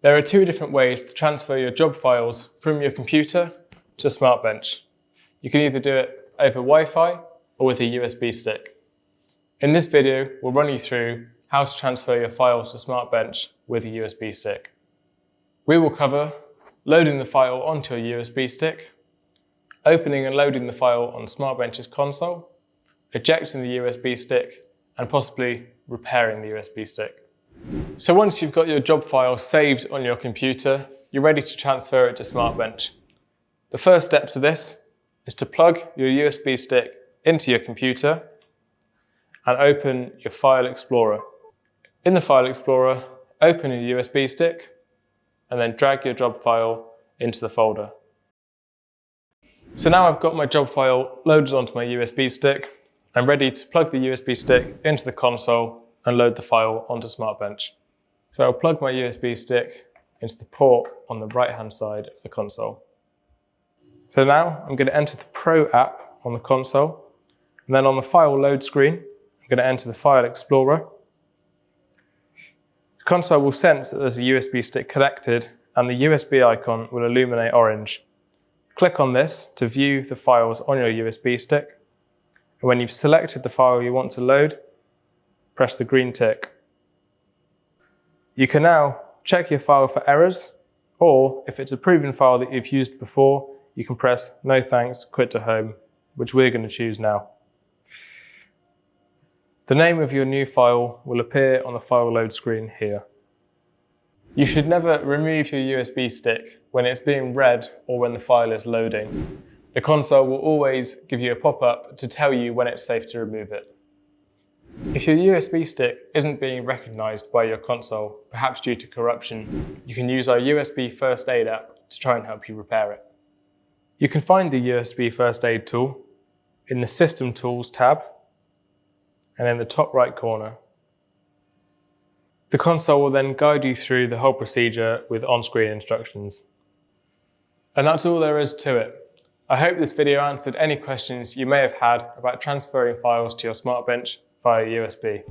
There are two different ways to transfer your job files from your computer to SmartBench. You can either do it over Wi-Fi or with a USB stick. In this video, we'll run you through how to transfer your files to SmartBench with a USB stick. We will cover loading the file onto a USB stick, opening and loading the file on SmartBench's console, ejecting the USB stick, and possibly repairing the USB stick. So once you've got your job file saved on your computer, you're ready to transfer it to SmartBench. The first step to this is to plug your USB stick into your computer and open your File Explorer. In the File Explorer, open your USB stick and then drag your job file into the folder. So now I've got my job file loaded onto my USB stick. I'm ready to plug the USB stick into the console and load the file onto SmartBench. So I'll plug my USB stick into the port on the right-hand side of the console. So now I'm going to enter the Pro app on the console, and then on the file load screen, I'm going to enter the File Explorer. The console will sense that there's a USB stick connected, and the USB icon will illuminate orange. Click on this to view the files on your USB stick, and when you've selected the file you want to load, press the green tick. You can now check your file for errors, or if it's a proven file that you've used before, you can press no thanks, quit to home, which we're going to choose now. The name of your new file will appear on the file load screen here. You should never remove your USB stick when it's being read or when the file is loading. The console will always give you a pop-up to tell you when it's safe to remove it. If your USB stick isn't being recognised by your console, perhaps due to corruption, you can use our USB First Aid app to try and help you repair it. You can find the USB First Aid tool in the System Tools tab and in the top right corner. The console will then guide you through the whole procedure with on-screen instructions. And that's all there is to it. I hope this video answered any questions you may have had about transferring files to your SmartBench via USB.